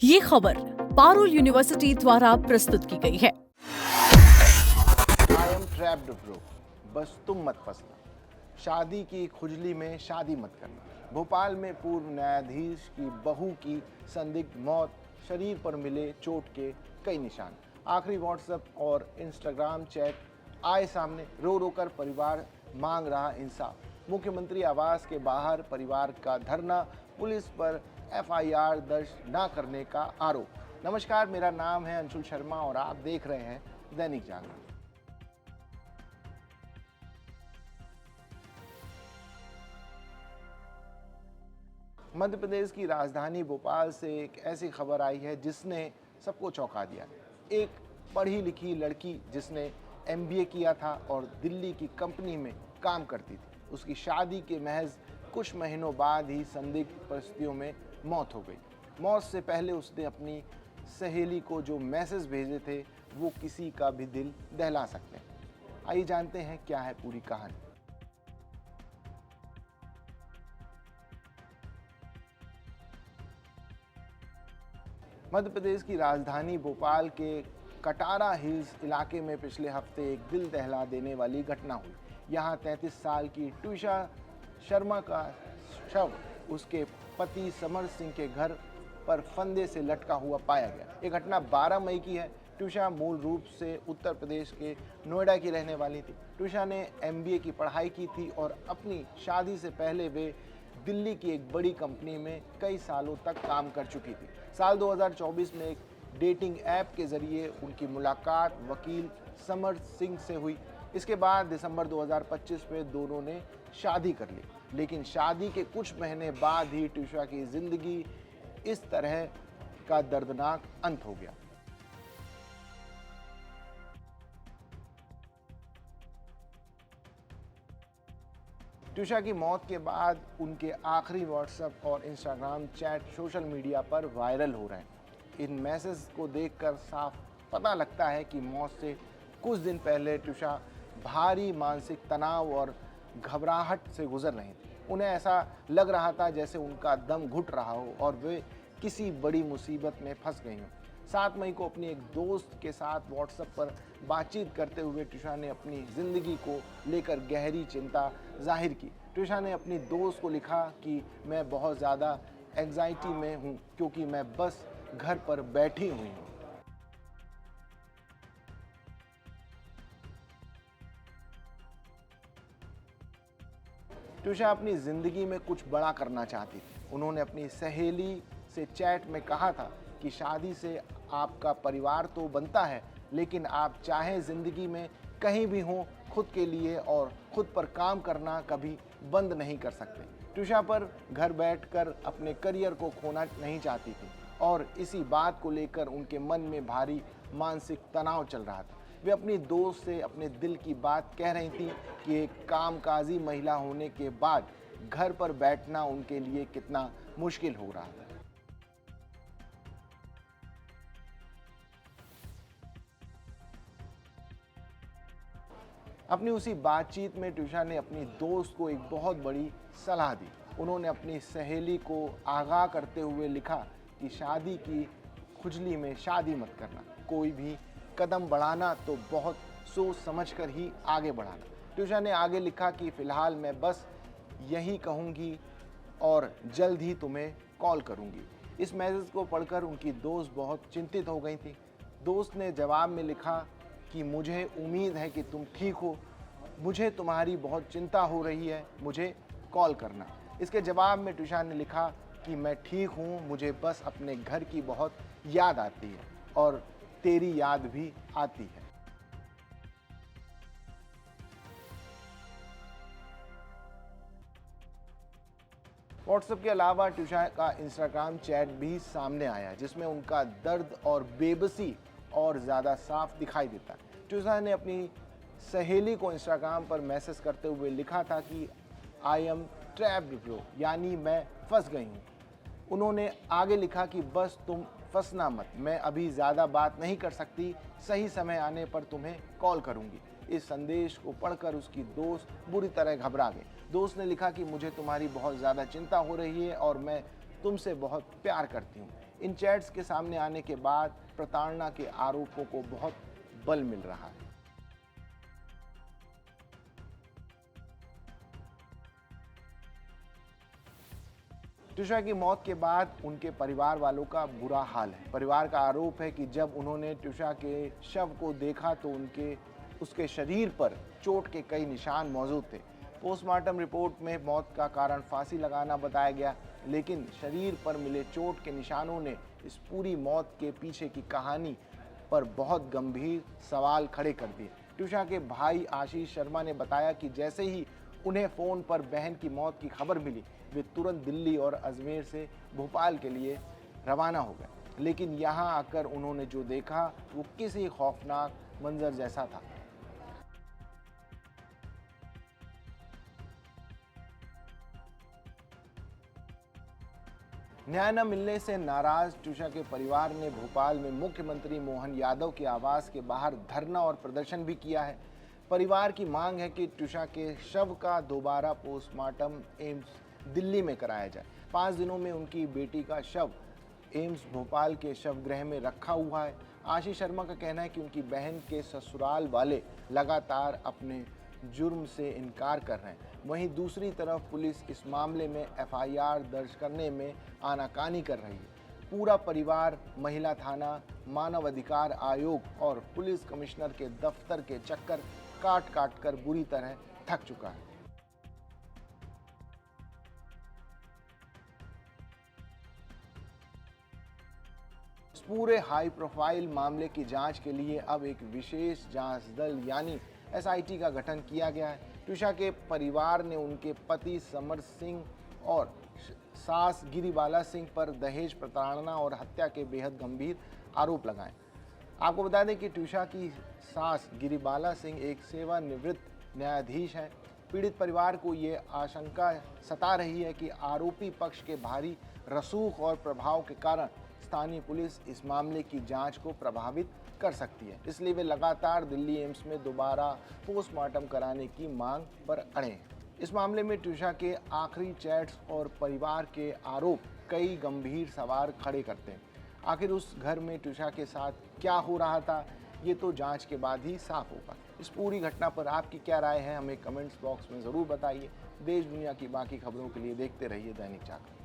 ये खबर पारुल यूनिवर्सिटी द्वारा प्रस्तुत की गई है। आई एम ट्रैप्ड ब्रो, बस तुम मत फंसना। शादी की खुजली में शादी मत करना। भोपाल में पूर्व न्यायाधीश की बहू की संदिग्ध मौत, शरीर पर मिले चोट के कई निशान। आखिरी व्हाट्सएप और इंस्टाग्राम चैट आए सामने। रो रो कर परिवार मांग रहा इंसाफ। मुख्यमंत्री आवास के बाहर परिवार का धरना, पुलिस पर एफआईआर दर्ज न करने का आरोप। नमस्कार, मेरा नाम है अंशुल शर्मा और आप देख रहे हैं दैनिक जागरण। मध्य प्रदेश की राजधानी भोपाल से एक ऐसी खबर आई है जिसने सबको चौंका दिया। एक पढ़ी लिखी लड़की जिसने एमबीए किया था और दिल्ली की कंपनी में काम करती थी, उसकी शादी के महज कुछ महीनों बाद ही संदिग्ध परिस्थितियों में मौत हो गई। मौत से पहले उसने अपनी सहेली को जो मैसेज भेजे थे वो किसी का भी दिल दहला सकते हैं। आइए जानते हैं क्या है पूरी कहानी। मध्य प्रदेश की राजधानी भोपाल के कटारा हिल्स इलाके में पिछले हफ्ते एक दिल दहला देने वाली घटना हुई। यहाँ 33 साल की ट्विशा शर्मा का शव उसके पति समर सिंह के घर पर फंदे से लटका हुआ पाया गया। ये घटना 12 मई की है। ट्विशा मूल रूप से उत्तर प्रदेश के नोएडा की रहने वाली थी। ट्विशा ने एमबीए की पढ़ाई की थी और अपनी शादी से पहले वे दिल्ली की एक बड़ी कंपनी में कई सालों तक काम कर चुकी थी। साल 2024 में एक डेटिंग ऐप के जरिए उनकी मुलाकात वकील समर सिंह से हुई। इसके बाद दिसंबर 2025 में दोनों ने शादी कर ली, लेकिन शादी के कुछ महीने बाद ही ट्विशा की जिंदगी इस तरह का दर्दनाक अंत हो गया। ट्विशा की मौत के बाद उनके आखिरी व्हाट्सएप और इंस्टाग्राम चैट सोशल मीडिया पर वायरल हो रहे हैं। इन मैसेज को देखकर साफ पता लगता है कि मौत से कुछ दिन पहले ट्विशा भारी मानसिक तनाव और घबराहट से गुजर रही थी। उन्हें ऐसा लग रहा था जैसे उनका दम घुट रहा हो और वे किसी बड़ी मुसीबत में फंस गई हों। 7 मई को अपनी एक दोस्त के साथ व्हाट्सएप पर बातचीत करते हुए ट्विशा ने अपनी ज़िंदगी को लेकर गहरी चिंता जाहिर की। ट्विशा ने अपनी दोस्त को लिखा कि मैं बहुत ज़्यादा एंग्जाइटी में हूँ क्योंकि मैं बस घर पर बैठी हुई हूँ। ट्विशा अपनी ज़िंदगी में कुछ बड़ा करना चाहती थी। उन्होंने अपनी सहेली से चैट में कहा था कि शादी से आपका परिवार तो बनता है, लेकिन आप चाहे ज़िंदगी में कहीं भी हों, खुद के लिए और खुद पर काम करना कभी बंद नहीं कर सकते। ट्विशा पर घर बैठकर अपने करियर को खोना नहीं चाहती थी और इसी बात को लेकर उनके मन में भारी मानसिक तनाव चल रहा था। वे अपनी दोस्त से अपने दिल की बात कह रही थी कि एक कामकाजी महिला होने के बाद घर पर बैठना उनके लिए कितना मुश्किल हो रहा था। अपनी उसी बातचीत में ट्विशा ने अपनी दोस्त को एक बहुत बड़ी सलाह दी। उन्होंने अपनी सहेली को आगाह करते हुए लिखा कि शादी की खुजली में शादी मत करना। कोई भी कदम बढ़ाना तो बहुत सोच समझकर ही आगे बढ़ाना। ट्विशा ने आगे लिखा कि फ़िलहाल मैं बस यही कहूँगी और जल्द ही तुम्हें कॉल करूँगी। इस मैसेज को पढ़कर उनकी दोस्त बहुत चिंतित हो गई थी। दोस्त ने जवाब में लिखा कि मुझे उम्मीद है कि तुम ठीक हो, मुझे तुम्हारी बहुत चिंता हो रही है, मुझे कॉल करना। इसके जवाब में ट्विशा ने लिखा कि मैं ठीक हूँ, मुझे बस अपने घर की बहुत याद आती है और तेरी याद भी आती है। व्हाट्सएप के अलावा ट्विशा का इंस्टाग्राम चैट भी सामने आया जिसमें उनका दर्द और बेबसी और ज़्यादा साफ दिखाई देता है। ट्विशा ने अपनी सहेली को इंस्टाग्राम पर मैसेज करते हुए लिखा था कि आई एम ट्रैप्ड ब्रो, यानी मैं फंस गई हूँ। उन्होंने आगे लिखा कि बस तुम फंसना मत, मैं अभी ज़्यादा बात नहीं कर सकती, सही समय आने पर तुम्हें कॉल करूँगी। इस संदेश को पढ़कर उसकी दोस्त बुरी तरह घबरा गई। दोस्त ने लिखा कि मुझे तुम्हारी बहुत ज़्यादा चिंता हो रही है और मैं तुमसे बहुत प्यार करती हूँ। इन चैट्स के सामने आने के बाद प्रताड़ना के आरोपों को बहुत बल मिल रहा है। ट्यूशा की मौत के बाद उनके परिवार वालों का बुरा हाल है। परिवार का आरोप है कि जब उन्होंने ट्यूशा के शव को देखा तो उसके शरीर पर चोट के कई निशान मौजूद थे। पोस्टमार्टम रिपोर्ट में मौत का कारण फांसी लगाना बताया गया, लेकिन शरीर पर मिले चोट के निशानों ने इस पूरी मौत के पीछे की कहानी पर बहुत गंभीर सवाल खड़े कर दिए। ट्यूशा के भाई आशीष शर्मा ने बताया कि जैसे ही उन्हें फ़ोन पर बहन की मौत की खबर मिली, वे तुरंत दिल्ली और अजमेर से भोपाल के लिए रवाना हो गए। लेकिन यहाँ आकर उन्होंने जो देखा वो किसी खौफनाक मंजर जैसा था। न्याय न मिलने से नाराज ट्यूशा के परिवार ने भोपाल में मुख्यमंत्री मोहन यादव के आवास के बाहर धरना और प्रदर्शन भी किया है। परिवार की मांग है कि ट्यूशा के शव का दोबारा पोस्टमार्टम एम्स दिल्ली में कराया जाए। 5 दिनों में उनकी बेटी का शव एम्स भोपाल के शवगृह में रखा हुआ है। आशीष शर्मा का कहना है कि उनकी बहन के ससुराल वाले लगातार अपने जुर्म से इनकार कर रहे हैं। वहीं दूसरी तरफ पुलिस इस मामले में एफआईआर दर्ज करने में आनाकानी कर रही है। पूरा परिवार महिला थाना, मानव अधिकार आयोग और पुलिस कमिश्नर के दफ्तर के चक्कर काट काट कर बुरी तरह थक चुका है। इस पूरे हाई प्रोफाइल मामले की जांच के लिए अब एक विशेष जांच दल यानी एसआईटी का गठन किया गया है। ट्यूशा के परिवार ने उनके पति समर सिंह और सास गिरिबाला सिंह पर दहेज प्रताड़ना और हत्या के बेहद गंभीर आरोप लगाए। आपको बता दें कि ट्यूशा की सास गिरिबाला सिंह एक सेवानिवृत्त न्यायाधीश हैं। पीड़ित परिवार को ये आशंका सता रही है कि आरोपी पक्ष के भारी रसूख और प्रभाव के कारण स्थानीय पुलिस इस मामले की जांच को प्रभावित कर सकती है। इसलिए वे लगातार दिल्ली एम्स में दोबारा पोस्टमार्टम कराने की मांग पर अड़े हैं। इस मामले में ट्यूशा के आखिरी चैट्स और परिवार के आरोप कई गंभीर सवाल खड़े करते हैं। आखिर उस घर में ट्यूशा के साथ क्या हो रहा था, ये तो जांच के बाद ही साफ होगा। इस पूरी घटना पर आपकी क्या राय है, हमें कमेंट्स बॉक्स में ज़रूर बताइए। देश दुनिया की बाकी खबरों के लिए देखते रहिए दैनिक जागरण।